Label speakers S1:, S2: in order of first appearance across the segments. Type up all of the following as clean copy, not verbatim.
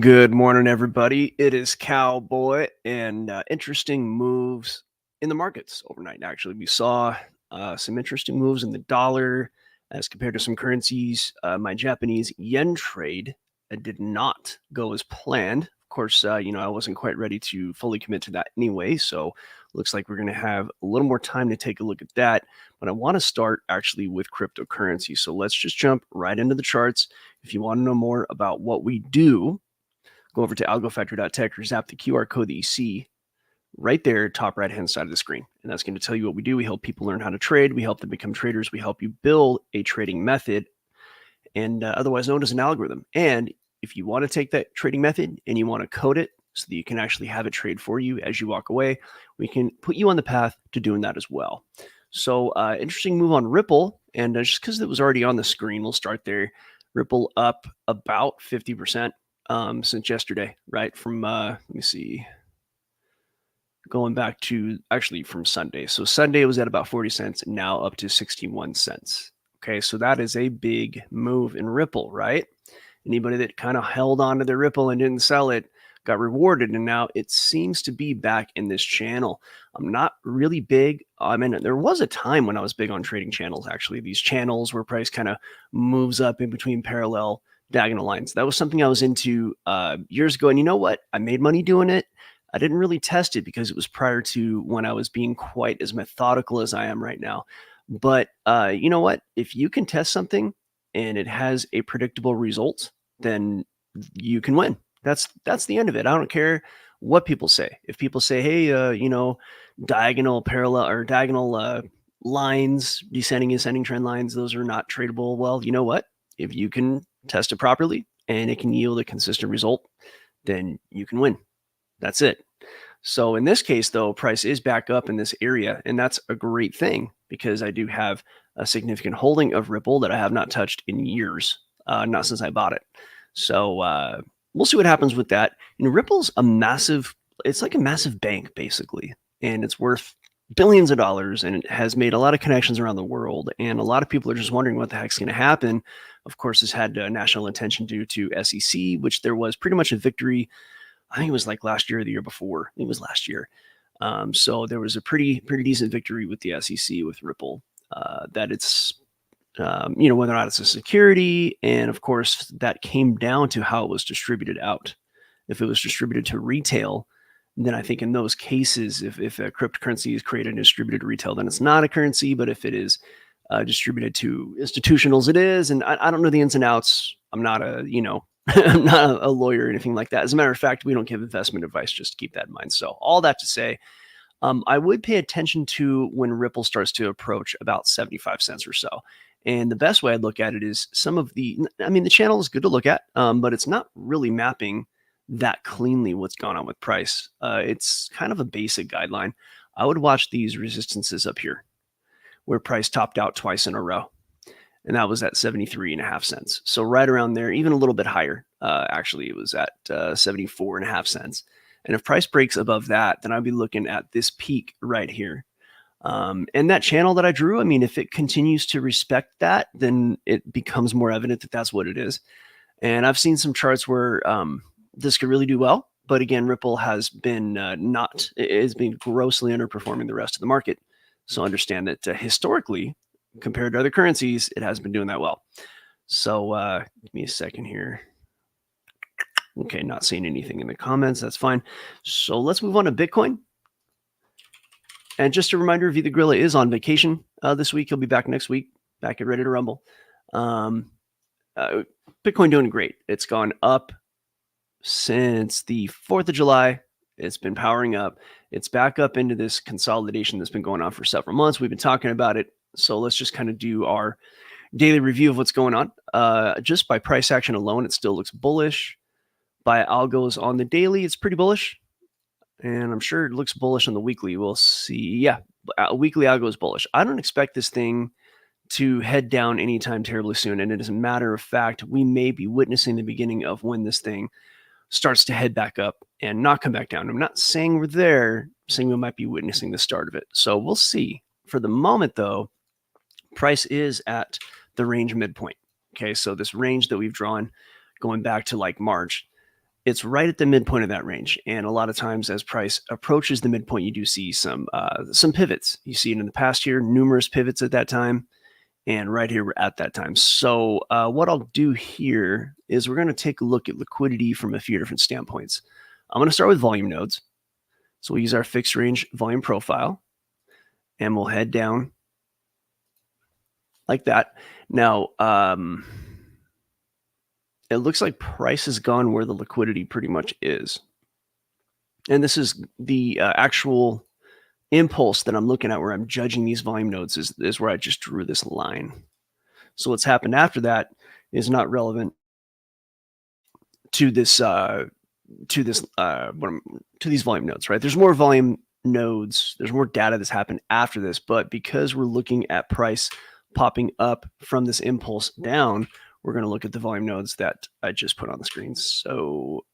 S1: Good morning, everybody. It is Cowboy, and interesting moves in the markets overnight. Actually, we saw some interesting moves in the dollar as compared to some currencies. My Japanese yen trade did not go as planned. Of course, I wasn't quite ready to fully commit to that anyway. So, looks like we're going to have a little more time to take a look at that. But I want to start actually with cryptocurrency. So, let's just jump right into the charts. If you want to know more about what we do, go over to algofactory.tech or zap the QR code that you see right there, top right hand side of the screen. And that's going to tell you what we do. We help people learn how to trade. We help them become traders. We help you build a trading method, and otherwise known as an algorithm. And if you want to take that trading method and you want to code it so that you can actually have it trade for you as you walk away, we can put you on the path to doing that as well. So interesting move on Ripple. And just because it was already on the screen, we'll start there. Ripple up about 50% since yesterday, right? From, let me see, going back to actually from Sunday. So Sunday was at about 40 cents, now up to 61 cents. Okay, so that is a big move in Ripple, right? Anybody that kind of held on to their Ripple and didn't sell it got rewarded, and now it seems to be back in this channel. I'm not really big. I mean, there was a time when I was big on trading channels, actually. These channels where price kind of moves up in between parallel diagonal lines. That was something I was into years ago, and you know what? I made money doing it. I didn't really test it because it was prior to when I was being quite as methodical as I am right now. But you know what? If you can test something and it has a predictable result, then you can win. That's the end of it. I don't care what people say. If people say, "Hey, diagonal parallel or diagonal lines, descending and ascending trend lines, those are not tradable." Well, you know what? If you can test it properly and it can yield a consistent result, then you can win. That's it. So in this case, though, price is back up in this area, and that's a great thing because I do have a significant holding of Ripple that I have not touched in years, not since I bought it. So we'll see what happens with that. And Ripple's it's like a massive bank, basically, and it's worth billions of dollars, and it has made a lot of connections around the world. And a lot of people are just wondering what the heck's going to happen. Of course, it's had national attention due to SEC, which there was pretty much a victory. I think it was like last year or the year before. I think it was last year. So there was a pretty decent victory with the SEC with Ripple. That it's whether or not it's a security, and of course that came down to how it was distributed out. If it was distributed to retail, then I think in those cases, if a cryptocurrency is created and distributed to retail, then it's not a currency. But if it is distributed to institutionals, it is. And I don't know the ins and outs. I'm not I'm not a lawyer or anything like that. As a matter of fact, we don't give investment advice, just to keep that in mind. So all that to say, I would pay attention to when Ripple starts to approach about 75 cents or so. And the best way I'd look at it is the channel is good to look at, but it's not really mapping that cleanly what's gone on with price. It's kind of a basic guideline. I would watch these resistances up here where price topped out twice in a row. And that was at 73.5 cents. So right around there, even a little bit higher. Actually, it was at 74.5 cents. And if price breaks above that, then I'd be looking at this peak right here. And that channel that I drew, I mean, if it continues to respect that, then it becomes more evident that that's what it is. And I've seen some charts where this could really do well. But again, Ripple has been it's been grossly underperforming the rest of the market. So understand that historically, compared to other currencies, it hasn't been doing that well. So give me a second here. Okay, not seeing anything in the comments. That's fine. So let's move on to Bitcoin. And just a reminder, the Guerilla is on vacation this week. He'll be back next week, back at Ready to Rumble. Bitcoin doing great. It's gone up since the 4th of July. It's been powering up. It's back up into this consolidation that's been going on for several months. We've been talking about it. So let's just kind of do our daily review of what's going on. Just by price action alone, it still looks bullish. By algos on the daily, it's pretty bullish. And I'm sure it looks bullish on the weekly. We'll see. Yeah, weekly algo is bullish. I don't expect this thing to head down anytime terribly soon. And as a matter of fact, we may be witnessing the beginning of when this thing starts to head back up and not come back down. I'm not saying we're there, I'm saying we might be witnessing the start of it. So we'll see. For the moment, though, price is at the range midpoint. Okay, so this range that we've drawn going back to like March, it's right at the midpoint of that range. And a lot of times as price approaches the midpoint, you do see some pivots. You see it in the past year, numerous pivots at that time. And right here, we're at that time. So what I'll do here is we're going to take a look at liquidity from a few different standpoints. I'm going to start with volume nodes. So we'll use our fixed range volume profile, and we'll head down like that. Now, it looks like price has gone where the liquidity pretty much is. And this is the actual impulse that I'm looking at where I'm judging these volume nodes is where I just drew this line. So what's happened after that is not relevant to this to these volume nodes, right? There's more volume nodes, there's more data that's happened after this, but because we're looking at price popping up from this impulse down, we're going to look at the volume nodes that I just put on the screen. So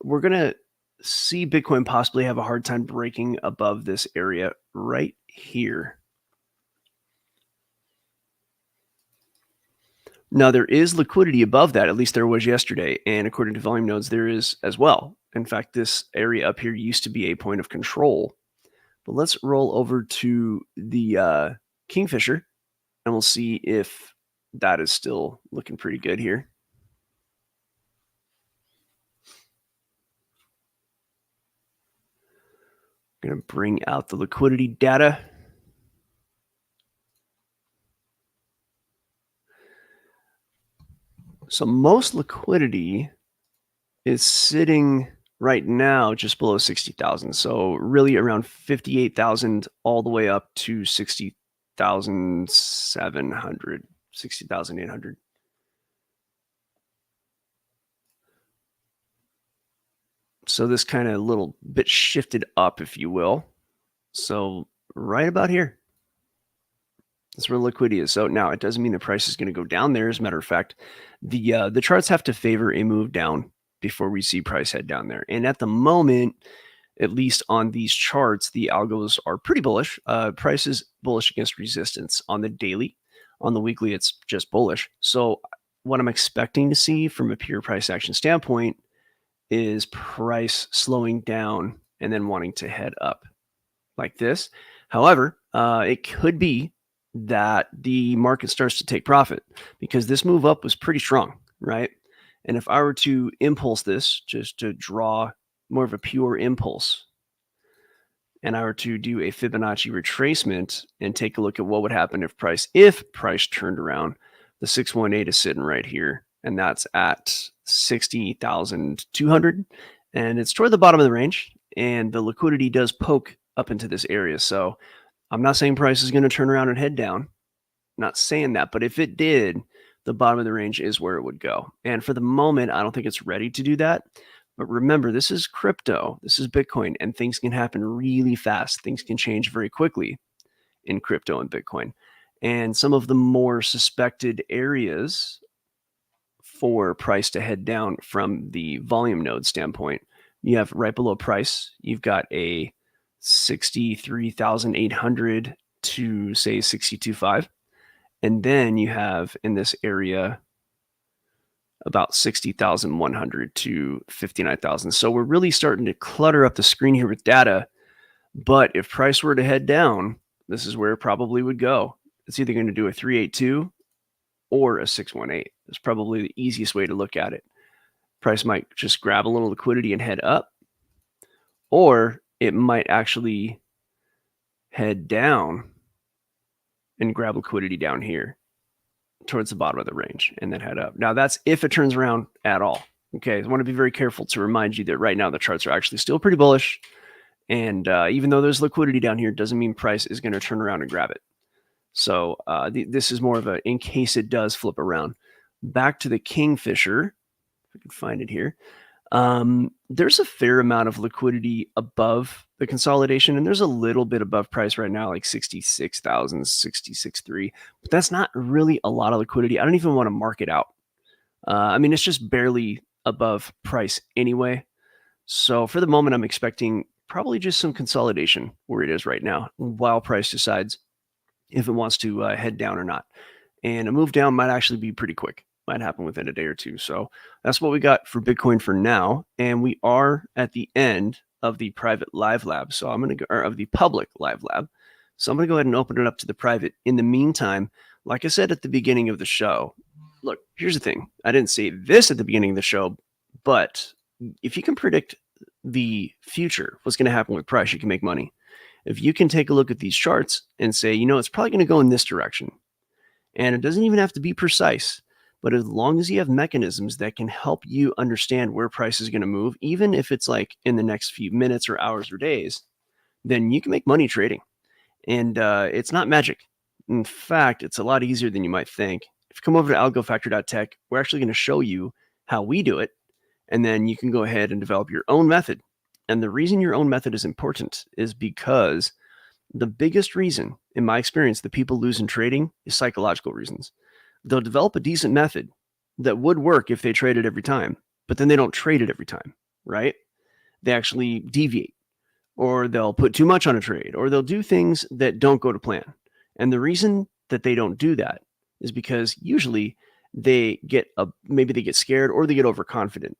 S1: we're going to see Bitcoin possibly have a hard time breaking above this area right here. Now, there is liquidity above that, at least there was yesterday, and according to volume nodes, there is as well. In fact, this area up here used to be a point of control. But let's roll over to the Kingfisher, and we'll see if that is still looking pretty good here. I'm going to bring out the liquidity data. So most liquidity is sitting right now just below 60,000. So really around 58,000 all the way up to 60,700, 60,800. So this kind of little bit shifted up, if you will. So right about here. That's where liquidity is. So now it doesn't mean the price is going to go down there. As a matter of fact, the charts have to favor a move down before we see price head down there. And at the moment, at least on these charts, the algos are pretty bullish. Price is bullish against resistance on the daily. On the weekly, it's just bullish. So what I'm expecting to see from a pure price action standpoint is price slowing down and then wanting to head up like this. However, it could be that the market starts to take profit because this move up was pretty strong, right? And if I were to impulse this just to draw more of a pure impulse, and I were to do a Fibonacci retracement and take a look at what would happen if price turned around, the 618 is sitting right here, and that's at 60,200, and it's toward the bottom of the range, and the liquidity does poke up into this area. So I'm not saying price is going to turn around and head down. I'm not saying that, but if it did, the bottom of the range is where it would go. And for the moment, I don't think it's ready to do that. But remember, this is crypto, this is Bitcoin, and things can happen really fast. Things can change very quickly in crypto and Bitcoin. And some of the more suspected areas for price to head down from the volume node standpoint, you have right below price, you've got a 63,800 to say 62.5. And then you have in this area about 60,100 to 59,000. So we're really starting to clutter up the screen here with data. But if price were to head down, this is where it probably would go. It's either going to do a 382 or a 618. It's probably the easiest way to look at it. Price might just grab a little liquidity and head up, or it might actually head down and grab liquidity down here towards the bottom of the range and then head up. Now that's if it turns around at all. Okay, I want to be very careful to remind you that right now the charts are actually still pretty bullish. And even though there's liquidity down here, doesn't mean price is going to turn around and grab it. So this is more of a in case it does flip around. Back to the Kingfisher, if I can find it here. There's a fair amount of liquidity above the consolidation, and there's a little bit above price right now, like 66,000, 66.3, but that's not really a lot of liquidity. I don't even want to mark it out. I mean, it's just barely above price anyway. So for the moment, I'm expecting probably just some consolidation where it is right now while price decides if it wants to head down or not. And a move down might actually be pretty quick. might happen within a day or two. So that's what we got for Bitcoin for now. And we are at the end of the private live lab. So I'm going to go, or of the public live lab. So I'm going to go ahead and open it up to the private. In the meantime, like I said at the beginning of the show, look, here's the thing. I didn't say this at the beginning of the show, but if you can predict the future, what's going to happen with price, you can make money. If you can take a look at these charts and say, it's probably going to go in this direction, and it doesn't even have to be precise, but as long as you have mechanisms that can help you understand where price is going to move, even if it's like in the next few minutes or hours or days, then you can make money trading. And it's not magic. In fact, it's a lot easier than you might think. If you come over to algofactory.tech, we're actually going to show you how we do it, and then you can go ahead and develop your own method. And the reason your own method is important is because the biggest reason, in my experience, that people lose in trading is psychological reasons. They'll develop a decent method that would work if they traded every time, but then they don't trade it every time, right? They actually deviate, or they'll put too much on a trade, or they'll do things that don't go to plan. And the reason that they don't do that is because usually maybe they get scared or they get overconfident,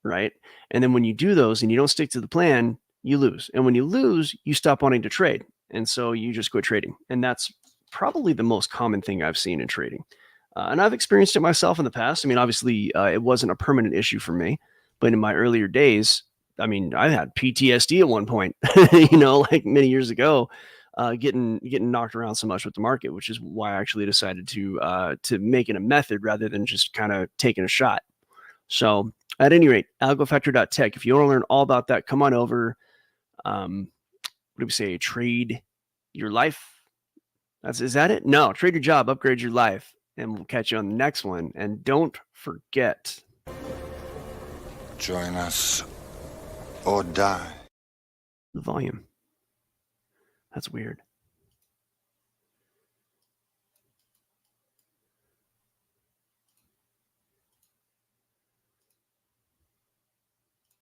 S1: right? And then when you do those and you don't stick to the plan, you lose. And when you lose, you stop wanting to trade. And so you just quit trading. And that's probably the most common thing I've seen in trading. And I've experienced it myself in the past. I mean, obviously, it wasn't a permanent issue for me, but in my earlier days, I mean, I had PTSD at one point, like many years ago, getting knocked around so much with the market, which is why I actually decided to make it a method rather than just kind of taking a shot. So at any rate, algofactory.tech, if you want to learn all about that, come on over. What do we say? Trade your life. Is that it? No, trade your job, upgrade your life, and we'll catch you on the next one. And don't forget,
S2: join us or die.
S1: The volume. That's weird.